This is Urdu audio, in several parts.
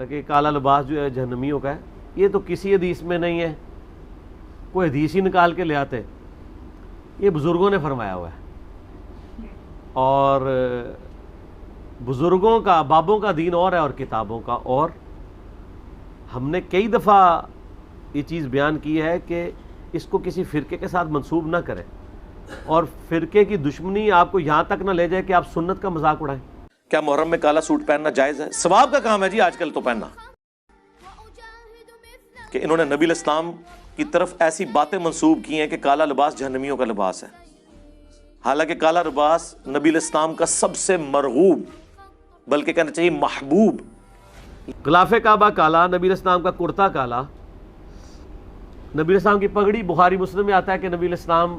کہ کالا لباس جو ہے جہنمیوں کا ہے، یہ تو کسی حدیث میں نہیں ہے، کوئی حدیث ہی نکال کے لے آتے، یہ بزرگوں نے فرمایا ہوا ہے۔ اور بزرگوں کا بابوں کا دین اور ہے اور کتابوں کا اور۔ ہم نے کئی دفعہ یہ چیز بیان کی ہے کہ اس کو کسی فرقے کے ساتھ منسوب نہ کریں، اور فرقے کی دشمنی آپ کو یہاں تک نہ لے جائے کہ آپ سنت کا مذاق اڑائیں۔ کیا محرم میں کالا سوٹ پہننا جائز ہے؟ ثواب کا کام ہے جی آج کل تو پہننا، کہ انہوں نے نبی الاسلام کی طرف ایسی باتیں منسوب کی ہیں کہ کالا لباس جہنمیوں کا لباس ہے، حالانکہ کالا لباس نبی الاسلام کا سب سے مرغوب، بلکہ کہنا چاہیے محبوب۔ غلاف کعبہ کالا، نبی علیہ السلام کا کرتا کالا، نبی علیہ السلام کی پگڑی، بخاری مسلم میں آتا ہے کہ نبی علیہ السلام،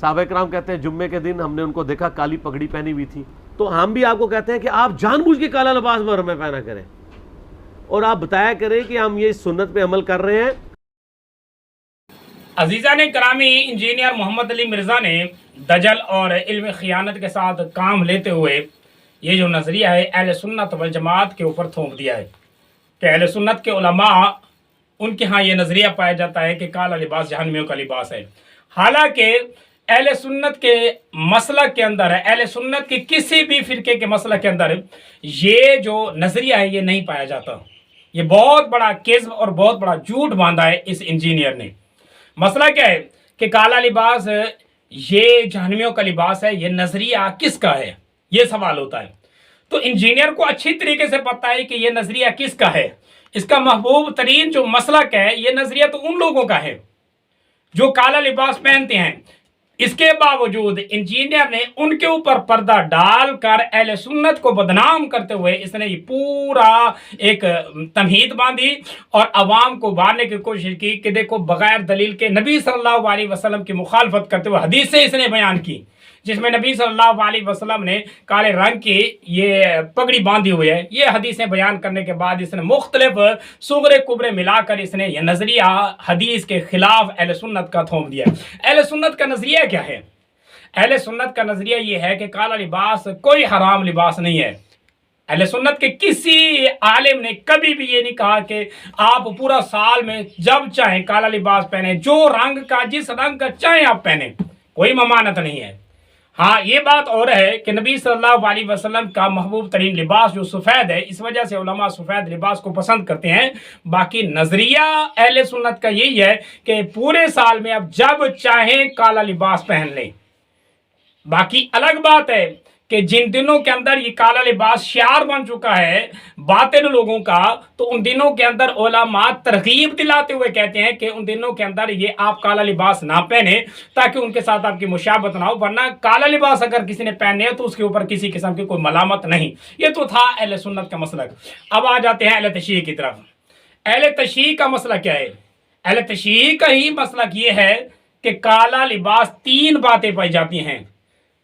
صحابہ کرام کہتے ہیں جمعے کے دن ہم نے ان کو دیکھا کالی پگڑی پہنی ہوئی تھی۔ تو ہم بھی آپ کو کہتے ہیں کہ آپ جان بوجھ کے کالا لباس محرم میں پہنا کریں، اور آپ بتایا کریں کہ ہم یہ سنت پہ عمل کر رہے ہیں۔ عزیزان کرامی، انجینئر محمد علی مرزا نے دجل اور علم خیانت کے ساتھ کام لیتے ہوئے یہ جو نظریہ ہے اہل سنت والجماعت کے اوپر تھوپ دیا ہے کہ اہل سنت کے علماء، ان کے ہاں یہ نظریہ پایا جاتا ہے کہ کالا لباس جہنمیوں کا لباس ہے، حالانکہ اہل سنت کے مسلک کے اندر ہے، اہل سنت کے کسی بھی فرقے کے مسلک کے اندر یہ جو نظریہ ہے یہ نہیں پایا جاتا۔ یہ بہت بڑا کذب اور بہت بڑا جھوٹ باندھا ہے اس انجینئر نے۔ مسئلہ کیا ہے کہ کالا لباس یہ جہنمیوں کا لباس ہے، یہ نظریہ کس کا ہے، یہ سوال ہوتا ہے۔ تو انجینئر کو اچھی طریقے سے پتہ ہے کہ یہ نظریہ کس کا ہے، اس کا محبوب ترین جو مسلک ہے، یہ نظریہ تو ان لوگوں کا ہے جو کالا لباس پہنتے ہیں۔ اس کے باوجود انجینئر نے ان کے اوپر پردہ ڈال کر اہل سنت کو بدنام کرتے ہوئے اس نے یہ پورا ایک تمہید باندھی اور عوام کو ابھارنے کی کوشش کی کہ دیکھو بغیر دلیل کے نبی صلی اللہ علیہ وسلم کی مخالفت کرتے ہوئے حدیثیں اس نے بیان کی، جس میں نبی صلی اللہ علیہ وسلم نے کالے رنگ کی یہ پگڑی باندھی ہوئی ہے۔ یہ حدیثیں بیان کرنے کے بعد اس نے مختلف صغرے کبرے ملا کر اس نے یہ نظریہ حدیث کے خلاف اہل سنت کا تھوپ دیا۔ اہل سنت کا نظریہ کیا ہے؟ اہل سنت کا نظریہ یہ ہے کہ کالا لباس کوئی حرام لباس نہیں ہے۔ اہل سنت کے کسی عالم نے کبھی بھی یہ نہیں کہا کہ آپ پورا سال میں جب چاہیں کالا لباس پہنیں، جو رنگ کا جس رنگ کا چاہیں آپ پہنیں، کوئی ممانعت نہیں ہے۔ ہاں یہ بات اور ہے کہ نبی صلی اللہ علیہ وسلم کا محبوب ترین لباس جو سفید ہے، اس وجہ سے علماء سفید لباس کو پسند کرتے ہیں۔ باقی نظریہ اہل سنت کا یہی ہے کہ پورے سال میں آپ جب چاہیں کالا لباس پہن لیں۔ باقی الگ بات ہے کہ جن دنوں کے اندر یہ کالا لباس شعار بن چکا ہے باطن لوگوں کا، تو ان دنوں کے اندر علماء ترغیب دلاتے ہوئے کہتے ہیں کہ ان دنوں کے اندر یہ آپ کالا لباس نہ پہنیں تاکہ ان کے ساتھ آپ کی مشابہت نہ ہو، ورنہ کالا لباس اگر کسی نے پہنے ہے تو اس کے اوپر کسی قسم کی کوئی ملامت نہیں۔ یہ تو تھا اہل سنت کا مسلک۔ اب آ جاتے ہیں اہل تشیع کی طرف۔ اہل تشیع کا مسئلہ کیا ہے؟ اہل تشیع کا ہی مسلک یہ ہے کہ کالا لباس تین باتیں پائی جاتی ہیں۔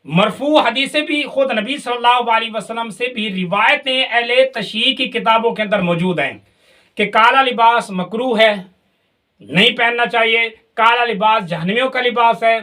مرفوع حدیثیں بھی خود نبی صلی اللہ علیہ وسلم سے بھی روایتیں اہل تشیع کی کتابوں کے اندر موجود ہیں کہ کالا لباس مکروہ ہے، نہیں پہننا چاہیے، کالا لباس جہنمیوں کا لباس ہے،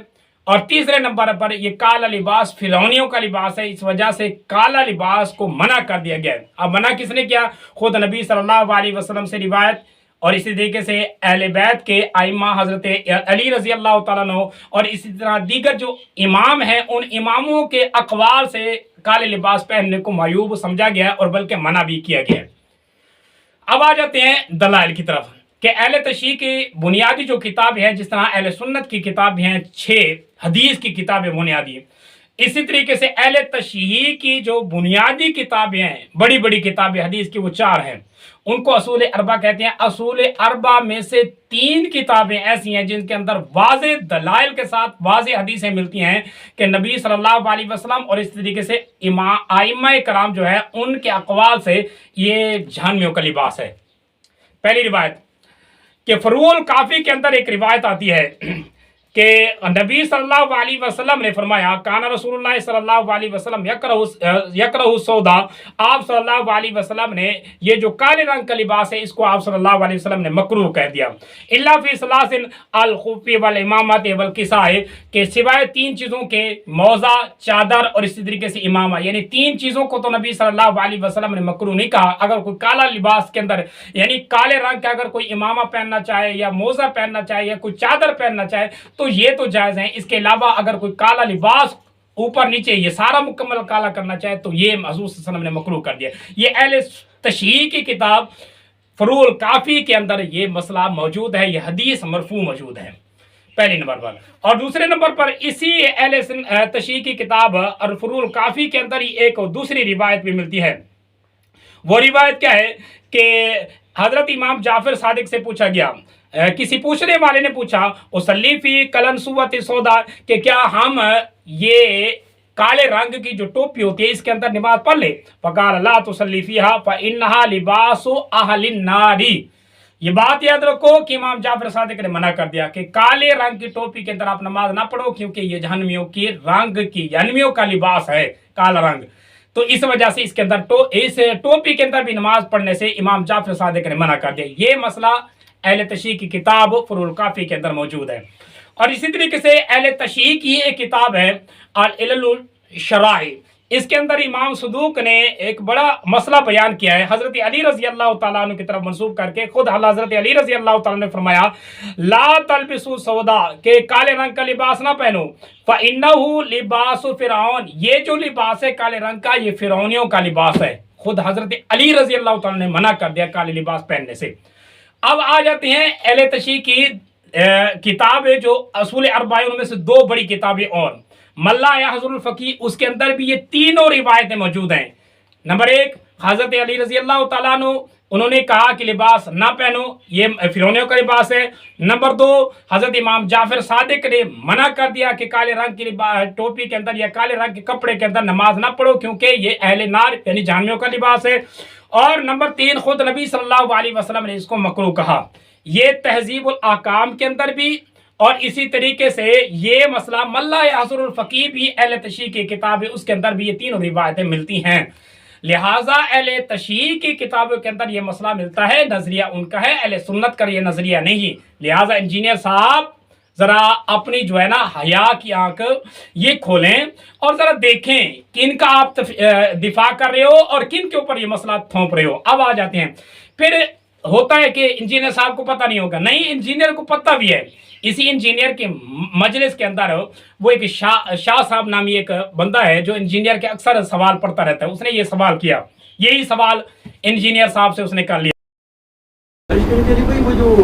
اور تیسرے نمبر پر یہ کالا لباس فرعونیوں کا لباس ہے، اس وجہ سے کالا لباس کو منع کر دیا گیا ہے۔ اب منع کس نے کیا؟ خود نبی صلی اللہ علیہ وسلم سے روایت، اور اسی طریقے سے اہل بیت کے ائمہ حضرت علی رضی اللہ تعالیٰ عنہ اور اسی طرح دیگر جو امام ہیں، ان اماموں کے اقوال سے کالے لباس پہننے کو معیوب سمجھا گیا ہے اور بلکہ منع بھی کیا گیا ہے۔ اب آ جاتے ہیں دلائل کی طرف کہ اہل تشیع کی بنیادی جو کتابیں ہیں، جس طرح اہل سنت کی کتابیں ہیں 6 حدیث کی کتابیں بنیادی، اسی طریقے سے اہل تشیع کی جو بنیادی کتابیں ہیں، بڑی بڑی کتابیں حدیث کی، وہ 4 ہیں، ان کو اصول اربع کہتے ہیں۔ اصول اربع میں سے 3 کتابیں ایسی ہیں جن کے اندر واضح دلائل کے ساتھ واضح حدیثیں ملتی ہیں کہ نبی صلی اللہ علیہ وسلم اور اس طریقے سے ائمہ کرام جو ہے ان کے اقوال سے یہ جہنمیوں کا لباس ہے۔ پہلی روایت کہ فروع الکافی کے اندر ایک روایت آتی ہے کہ نبی صلی اللہ علیہ وسلم نے فرمایا کانا رسول اللہ صلی اللہ علیہ وسلم یکرہ سودا، آپ صلی اللہ علیہ وسلم نے یہ جو کالے رنگ کا لباس ہے اس کو آپ صلی اللہ علیہ وسلم نے مکروہ کہہ دیا، الا فی ثلاث الخف والامامۃ والکساء، کہ سوائے تین چیزوں کے، موزہ، چادر اور اسی طریقے سے امامہ، یعنی تین چیزوں کو تو نبی صلی اللہ علیہ وسلم نے مکروہ نہیں کہا۔ اگر کوئی کالا لباس کے اندر یعنی کالے رنگ کا اگر کوئی امامہ پہننا چاہے یا موزہ پہننا چاہے یا کوئی چادر پہننا چاہے تو یہ تو جائز ہیں، اس کے علاوہ اگر کوئی کالا لباس اوپر نیچے یہ سارا مکمل کالا کرنا چاہے تو یہ حضور صلی اللہ علیہ وسلم نے مکروہ کر دیا۔ یہ اہل تشیع کی کتاب فروع الکافی کے اندر یہ مسئلہ موجود ہے، یہ حدیث مرفوع موجود ہے پہلی نمبر پر۔ اور دوسرے نمبر پر اسی اہل تشیع کی کتاب فروع الکافی کے اندر ہی ایک دوسری روایت بھی ملتی ہے۔ وہ روایت کیا ہے کہ حضرت امام جعفر صادق سے پوچھا گیا، کسی پوچھنے والے نے پوچھا اصلی فی قلنسوۃ سودا، کہ کیا ہم یہ کالے رنگ کی جو ٹوپی ہوتی ہے اس کے اندر نماز پڑھ لے؟ فقال لا تصلی فیہا فانہا لباس اہل النار۔ یہ بات یاد رکھو کہ امام جعفر صادق نے منع کر دیا کہ کالے رنگ کی ٹوپی کے اندر آپ نماز نہ پڑھو، کیونکہ یہ جہنمیوں کی رنگ کی جہنمیوں کا لباس ہے کالا رنگ۔ تو اس وجہ سے اس کے اندر اس ٹوپی کے اندر بھی نماز پڑھنے سے امام جعفر صادق نے منع کر دیا۔ یہ مسئلہ اہل تشیع کی کتاب فروع الکافی کے اندر موجود ہے۔ اور اسی طریقے سے اہل تشیع کی ایک کتاب ہے العلل الشرائع، اس کے اندر امام صدوق نے ایک بڑا مسئلہ بیان کیا ہے، حضرت علی رضی اللہ تعالیٰ عنہ کی طرف منسوب کر کے۔ خود حضرت علی رضی اللہ تعالیٰ نے فرمایا لا تلبسوا سودا، کہ کالے رنگ کا لباس نہ پہنو، فإنہ لباس فرعون، یہ جو لباس ہے کالے رنگ کا یہ فرعونیوں کا لباس ہے۔ خود حضرت علی رضی اللہ تعالیٰ نے منع کر دیا کالے لباس پہننے سے۔ اب آ جاتے ہیں اہل تشیع کی کتاب جو اصول اربعہ ان میں سے دو بڑی کتابیں اور ملا یحضر الفقیہ، اس کے اندر بھی یہ تینوں روایتیں موجود ہیں۔ نمبر ایک، حضرت علی رضی اللہ تعالیٰ عنہ انہوں نے کہا کہ لباس نہ پہنو، یہ فرعونیوں کا لباس ہے۔ نمبر دو، حضرت امام جعفر صادق نے منع کر دیا کہ کالے رنگ کی ٹوپی کے اندر یا کالے رنگ کے کپڑے کے اندر نماز نہ پڑھو، کیونکہ یہ اہل نار یعنی جہنمیوں کا لباس ہے۔ اور نمبر تین، خود نبی صلی اللہ علیہ وسلم نے اس کو مکروہ کہا۔ یہ تہذیب الاحکام کے اندر بھی اور اسی طریقے سے یہ مسئلہ ملا یحضر الفقیہ بھی اہل تشیع کی کتاب ہے، اس کے اندر بھی یہ تینوں روایتیں ملتی ہیں۔ لہٰذا اہل تشیع کی کتابوں کے اندر یہ مسئلہ ملتا ہے، نظریہ ان کا ہے، اہل سنت کا یہ نظریہ نہیں۔ لہٰذا انجینئر صاحب ذرا اپنی جو ہے نا حیا کی آنکھ یہ کھولیں اور ذرا دیکھیں کن کا آپ دفاع کر رہے ہو اور کن کے اوپر یہ مسئلہ تھوپ رہے ہو۔ اب آ جاتے ہیں، پھر ہوتا ہے کہ انجینئر صاحب کو پتہ نہیں ہوگا، نہیں انجینئر کو پتہ بھی ہے۔ اسی انجینئر کے مجلس کے اندر وہ ایک شاہ صاحب نامی ایک بندہ ہے جو انجینئر کے اکثر سوال پڑھتا رہتا ہے، اس نے یہ سوال کیا، یہی سوال انجینئر صاحب سے اس نے کر لیا۔ وہ جو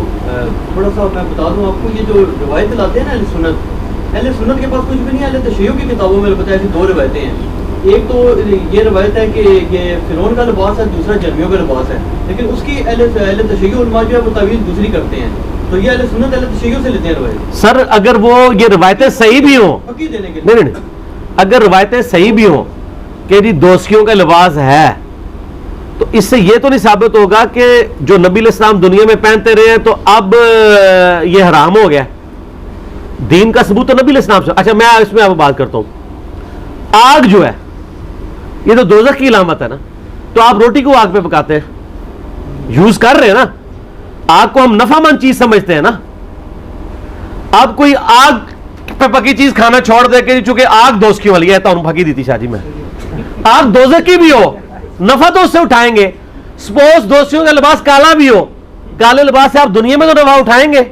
تھوڑا سا میں بتا دوں آپ کو، یہ جو روایت لاتے ہیں نا اہل سنت کے پاس کچھ بھی نہیں، اہل تشیع کی کتابوں میں البتہ ایسی دو روایتیں ہیں۔ ایک تو یہ روایت ہے کہ یہ فرعون کا لباس ہے، دوسرا جرمیوں کا لباس ہے، لیکن اس کی اہل تشیع علماء جو ہے وہ تعویل دوسری کرتے ہیں، تو یہ اہل سنت اہل تشیع سے لیتے ہیں روایت۔ سر اگر وہ یہ روایتیں صحیح بھی ہوں، پکی دینے کے لیے نہیں اگر روایتیں صحیح بھی ہوں کہ جی دوستیوں کا لباس ہے، تو اس سے یہ تو نہیں ثابت ہوگا کہ جو نبی علیہ السلام دنیا میں پہنتے رہے ہیں تو اب یہ حرام ہو گیا۔ دین کا ثبوت تو نبی علیہ السلام سے۔ اچھا میں اس میں اب بات کرتا ہوں، آگ جو ہے یہ تو دوزخ کی علامت ہے نا، تو آپ روٹی کو آگ پہ پکاتے ہیں، یوز کر رہے ہیں نا، آگ کو ہم نفع مند چیز سمجھتے ہیں نا۔ اب کوئی آگ پہ پکی چیز کھانا چھوڑ دے کہ چونکہ آگ دوزخی والی ہے تو ہم پھکی دیتی شاہ جی میں، آگ دوزخ کی بھی ہو نفع تو اس سے اٹھائیں گے۔ سپوز دوستیوں کا لباس کالا بھی ہو، کالے لباس سے آپ دنیا میں تو نفع اٹھائیں گے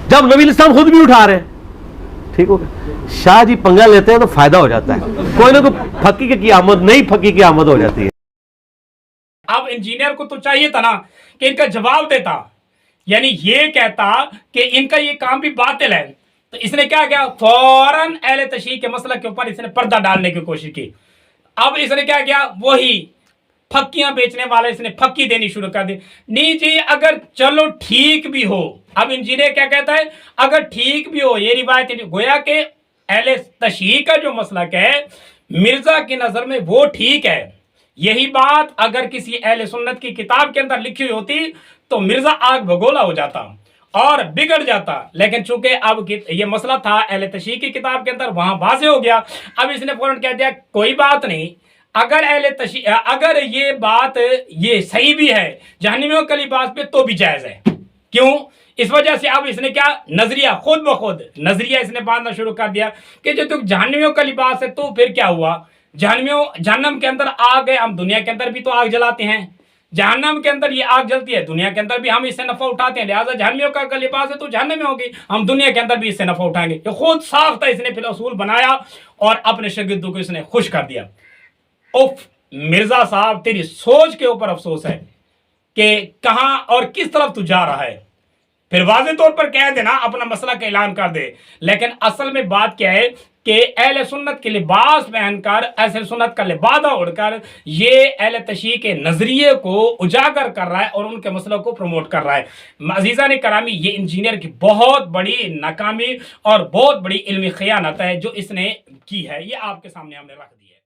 جب نبی علیہ السلام خود بھی اٹھا رہے ہیں، ٹھیک ہوگا۔ شاہ جی پنگا لیتے ہیں تو فائدہ ہو جاتا ہے، کوئی نہ کوئی پھکی کی آمد، نہیں پھکی کی آمد ہو جاتی ہے۔ اب انجینئر کو تو چاہیے تھا نا کہ ان کا جواب دیتا، یعنی یہ کہتا کہ ان کا یہ کام بھی باطل ہے، تو اس نے کیا کیا، فوراً اہل تشیع کے مسئلہ کے اوپر اس نے پردہ ڈالنے کی کوشش کی۔ اب اس نے کیا کیا، وہی پھکیاں بیچنے والا اس نے پھکی دینی شروع کر دی۔ نہیں جی اگر چلو ٹھیک بھی ہو، اب انجینئر کیا کہتا ہے، اگر ٹھیک بھی ہو یہ روایت، گویا کہ اہل تشیع کا جو مسلک ہے مرزا کی نظر میں وہ ٹھیک ہے۔ یہی بات اگر کسی اہل سنت کی کتاب کے اندر لکھی ہوئی ہوتی تو مرزا آگ بگولا ہو جاتا، اور بگڑ جاتا. لیکن چونکہ اب یہ مسئلہ تھا اہل تشیع کی کتاب کے اندر, وہاں واضح ہو گیا. اب اس نے فوراً کہہ دیا کوئی بات نہیں, اگر یہ بات یہ صحیح بھی ہے جہنمیوں کا لباس پہ تو بھی جائز ہے. کیوں؟ اس وجہ سے اب اس نے کیا نظریہ خود بخود نظریہ اس نے باندھنا شروع کر دیا کہ جو تو جہنمیوں کا لباس ہے تو پھر کیا ہوا, جہنم کے اندر آگ ہے, ہم دنیا کے اندر بھی تو آگ جلاتے ہیں, جہنم کے اندر یہ آگ جلتی ہے, دنیا کے اندر بھی ہم اس سے نفع اٹھاتے ہیں, لہٰذا جہنمیوں کا لباس ہے تو جہنم میں ہوگی, ہم دنیا کے اندر بھی اس سے نفع اٹھائیں گے. یہ خود ساختہ اس نے پھر اصول بنایا اور اپنے شاگردوں کو اس نے خوش کر دیا. اف مرزا صاحب تیری سوچ کے اوپر افسوس ہے کہ کہاں اور کس طرف تو جا رہا ہے. پھر واضح طور پر کہہ دینا, اپنا مسئلہ کا اعلان کر دے. لیکن اصل میں بات کیا ہے کہ اہل سنت کے لباس پہن کر, اہل سنت کا لبادہ اڑ کر یہ اہل تشیع کے نظریے کو اجاگر کر رہا ہے اور ان کے مسئلوں کو پروموٹ کر رہا ہے. عزیزان کرامی, یہ انجینئر کی بہت بڑی ناکامی اور بہت بڑی علمی خیانت ہے جو اس نے کی ہے, یہ آپ کے سامنے ہم نے رکھ دی ہے.